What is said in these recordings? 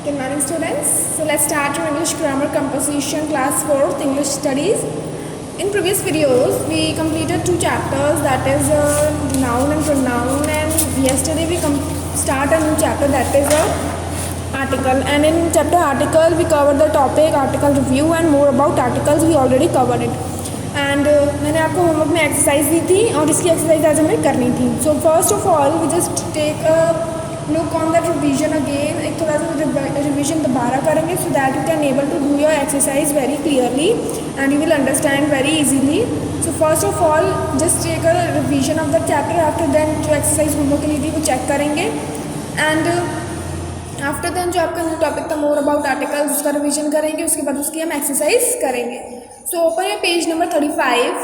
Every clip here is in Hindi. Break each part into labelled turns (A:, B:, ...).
A: Good morning, students. So let's start our English grammar composition class 4th English studies. In previous videos, we completed 2 chapters, that is noun and pronoun, and yesterday we start a new chapter, that is article. And in chapter article, we covered the topic article review and more about articles. We already covered it. And मैंने आपको होमवर्क में एक्सरसाइज दी थी और इसकी एक्सरसाइज आज हमें करनी थी. So first of all we just take a look on that revision again. एक थोड़ा सा रिवीजन दोबारा करेंगे so that you can able to do your exercise very clearly and you will understand very easily. So first of all just take a revision of the chapter. After then जो एक्सरसाइज होमवर्क के लिए थी वो चेक करेंगे एंड आफ्टर देन जो आपका टॉपिक था मोर अबाउट आर्टिकल्स उसका रिवीजन करेंगे. उसके बाद उसकी हम एक्सरसाइज करेंगे. So open your page number 35.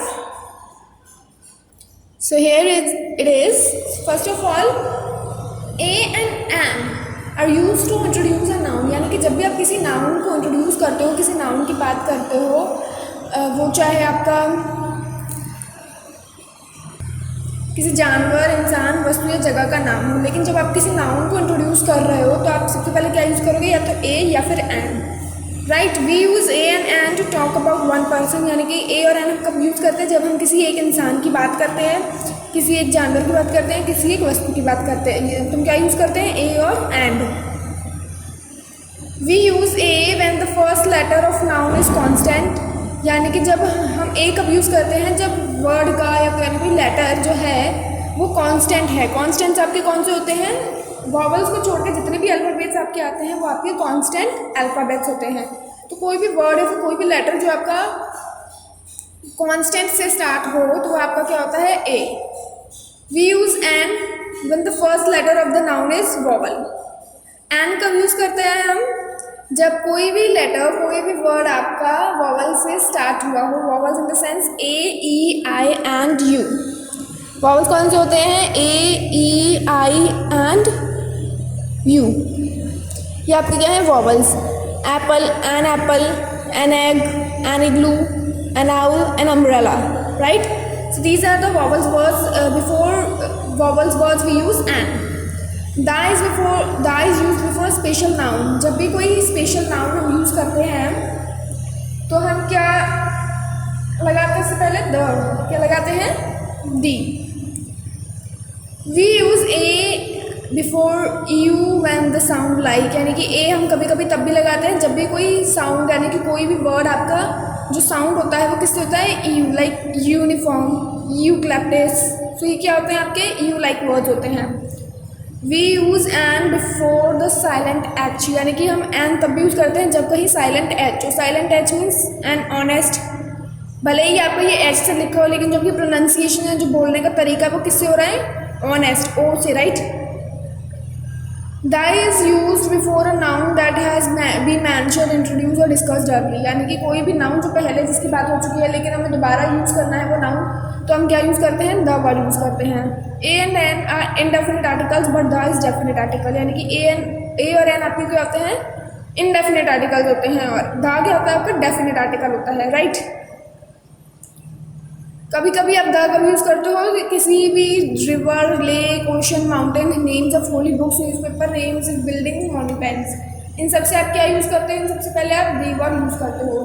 A: So here it is. First of all, a and an are used to introduce a noun. यानी कि जब भी आप किसी नाउन को इंट्रोड्यूस करते हो, किसी नाउन की बात करते हो, वो चाहे आपका किसी जानवर, इंसान, वस्तु या जगह का नाम हो, लेकिन जब आप किसी नाउन को इंट्रोड्यूस कर रहे हो तो आप सबसे पहले क्या यूज़ करोगे, या तो ए या फिर an. Right, we use a and an to talk about one person. यानी कि ए और एन हम कब यूज़ करते हैं, जब हम किसी एक इंसान की बात करते हैं, किसी एक जानवर की बात करते हैं, किसी एक वस्तु की बात करते हैं. तुम क्या यूज़ करते हैं, ए और an. We use a when the first letter of noun is constant. यानी कि जब हम ए कब यूज़ करते हैं, जब वर्ड का या कोई लेटर जो है वो कांस्टेंट है. कांस्टेंट्स आपके कौन से होते हैं, वॉवल्स को छोड़ के जितने भी अल्फ़ाबेट्स आपके आते हैं वो आपके कांस्टेंट अल्फ़ाबेट्स होते हैं. तो कोई भी वर्ड या फिर कोई भी लेटर जो आपका कांस्टेंट से स्टार्ट हो तो वो आपका क्या होता है, A. We use an when the first letter of the noun is vowel. An कब यूज़ करते हैं हम, जब कोई भी लेटर, कोई भी वर्ड आपका वॉवल से स्टार्ट हुआ हो. Vowels in the sense A, E, I and you. Vowels कौन से होते हैं, ए, ई, आई एंड यू. ये आपके क्या है vowels. Apple, an egg, an igloo, an owl, an umbrella. Right, so these are the vowels words. Before vowels words we use an. The is use before special noun. जब भी कोई स्पेशल नाउन हम यूज़ करते हैं तो हम क्या लगाते हैं, इससे पहले द क्या लगाते हैं, the. We use a before U when the sound like. यानी कि ए हम कभी कभी तब भी लगाते हैं जब भी कोई साउंड, यानी कि कोई भी वर्ड आपका जो साउंड होता है वो किससे होता है, यू. Like uniform, eucalyptus. तो ये क्या होते हैं आपके यू लाइक वर्ड्स होते हैं. We use an before the silent h. यानी कि हम एन तब भी यूज़ करते हैं जब कहीं साइलेंट एच हो. Silent H means an honest. भले ही आपको ये एच से लिखा हो लेकिन जो कि प्रोनाउंसिएशन है, जो बोलने का तरीका है वो किससे हो रहा है, ऑनेस्ट, ओ से. Right. Die is used before a noun that has been mentioned, introduced or discussed earlier. यानी कि कोई भी नाउन जो पहले जिसकी बात हो चुकी है लेकिन हमें दोबारा यूज़ करना है वो नाउन, तो हम क्या यूज़ करते हैं, द वर्ड यूज़ करते हैं. A and an are indefinite articles but the is definite article. यानी कि ए और एन आपके क्या होते हैं, इनडेफिनिट आर्टिकल्स होते हैं और द क्या होता है आपका डेफिनिट आर्टिकल होता है. राइट. कभी कभी आप द कब यूज़ करते हो, किसी भी river, lake, ocean, mountain, names of holy books, newspaper names, building, monuments, इन सबसे आप क्या यूज़ करते हो, इन सबसे पहले आप द वर्ड यूज़ करते हो.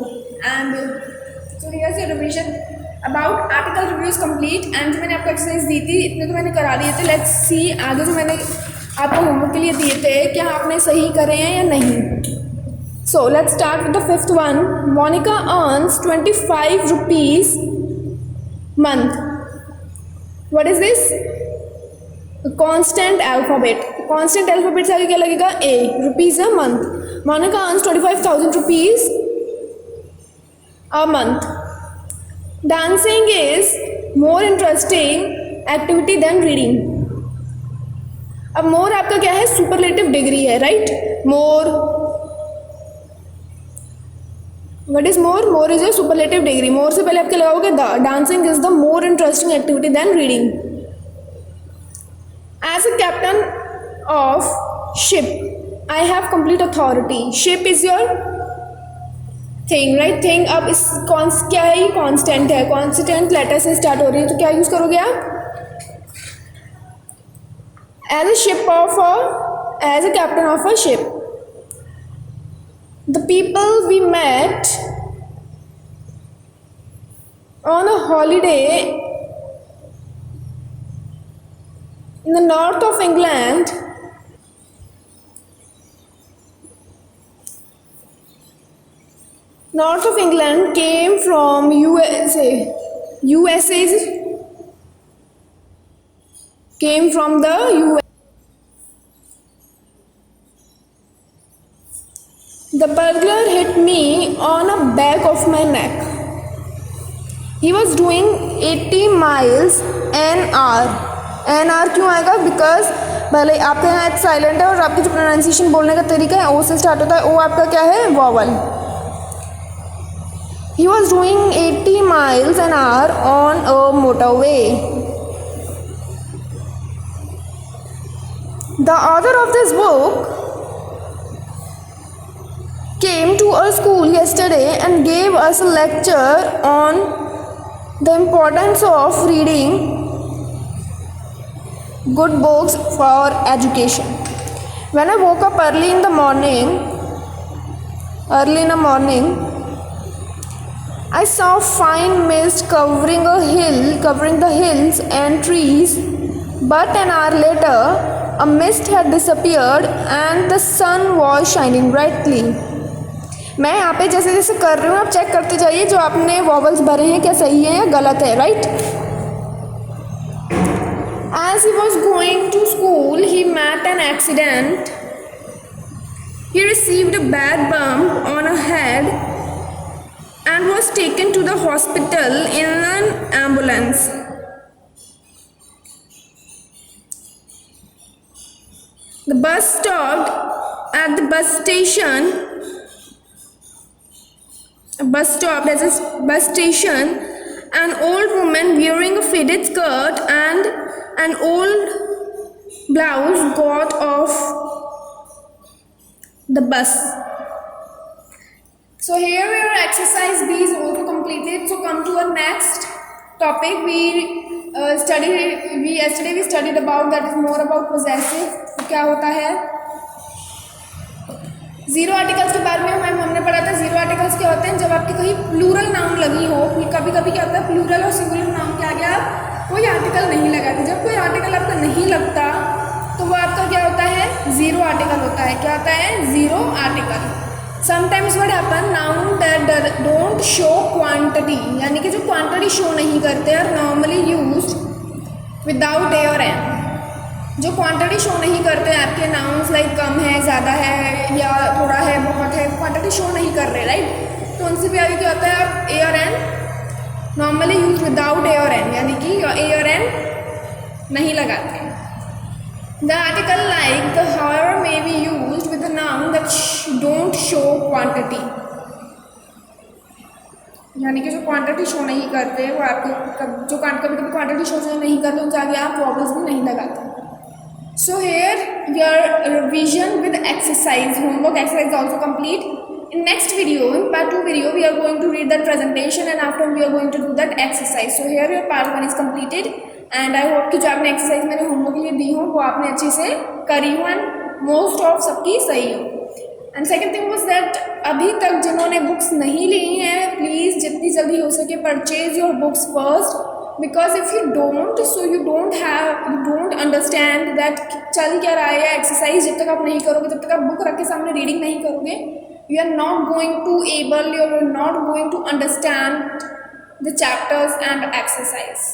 A: एंड सो हियर से revision about article reviews complete. And जो मैंने आपको एक्सरसाइज दी थी इतने तो मैंने करा दिए थे. लेट्स सी आगे जो मैंने आपको होमवर्क के लिए दिए थे क्या आपने सही करे हैं या नहीं. So let's start with the fifth one. Monica earns 25 rupees month. What is this? Constant alphabet. Constant alphabet से आगे क्या लगेगा, a. Rupees a month. Monica earns 25,000 rupees a month. Dancing is more interesting activity than reading. अब more आपका क्या है, superlative degree है. right? more. What is more? More is a superlative degree. More से पहले आपके लगाओगे the. Dancing is the more interesting activity than reading. As a captain of ship, I have complete authority. Ship is your thing, right? Thing. अब इस क्या है, ये constant है. Constant letter से start हो रही है तो क्या यूज़ करोगे आप? As a captain of a ship, The people we met on a holiday in the north of England came from came from the US. The burglar hit me on the back of my neck. He was doing 80 miles an hour. An hour क्यों आएगा? बिकॉज भले आपके यहाँ एक साइलेंट है और आपकी जो प्रोनाउंसिएशन बोलने का तरीका है ओ से स्टार्ट होता है, ओ आपका क्या है? Vowel. He was doing 80 miles an hour on a motorway. The author of this book came to our school yesterday and gave us a lecture on the importance of reading good books for education. When I woke up early in the morning, I saw fine mist covering the hills and trees, but an hour later, a mist had disappeared and the sun was shining brightly. मैं यहाँ पे जैसे जैसे कर रही हूँ आप चेक करते जाइए जो आपने वॉवल्स भरे हैं क्या सही है या गलत है, right? As he was going to school, he met an accident. He received a bad bump on a head and was taken to the hospital in an ambulance. The bus stopped at the bus station. An old woman wearing a faded skirt and an old blouse got off the bus. So here your exercise B is also completed. So come to our next topic. Yesterday we studied about that is more about possessive. क्या होता है? जीरो आर्टिकल्स के बारे में हमने पढ़ा था. जीरो आर्टिकल्स क्या होते हैं? जब आपकी कहीं प्लूरल नाउन लगी हो, कभी कभी क्या होता है प्लूरल और सिंगुलर नाउन के आगे आप कोई आर्टिकल नहीं लगाते. जब कोई आर्टिकल आपका नहीं लगता तो वो आपका क्या होता है? जीरो आर्टिकल होता है. क्या होता है? Zero article. Sometimes what happen, noun that don't show quantity, यानी कि जो क्वांटिटी शो नहीं करते are normally used without a और एन. जो क्वांटिटी शो नहीं करते हैं आपके नाउन्स लाइक कम है, ज़्यादा है या थोड़ा है, बहुत है, क्वांटिटी शो नहीं कर रहे, राइट? तो उनसे भी आगे क्या होता है? आप ए और an normally use without a और एन, यानी कि ए और एन नहीं लगाते. The article like the however may be used with the noun that don't show quantity, यानी कि जो क्वांटिटी शो नहीं करते वो आपके जो कभी कभी क्वांटिटी शो नहीं करते उनसे आगे आप वॉवल्स भी नहीं लगाते. So here your revision with exercise, homework exercise also complete. In next video, in part 2 video, we are going to read that presentation and after we are going to do that exercise. So here your part 1 is completed and I hope कि जो आपने exercise मैंने homework के लिए दी हो वो आपने अच्छे से करी हो and most of सबकी सही हो. And second thing was that अभी तक जिन्होंने books नहीं ली हैं please जितनी जल्दी हो सके purchase your books first. Because if you don't, so you don't understand that चल क्या रहा है. एक्सरसाइज जब तक आप नहीं करोगे, जब तक आप बुक रख के सामने रीडिंग नहीं करोगे, you are not going to able, you are not going to understand the chapters and exercise.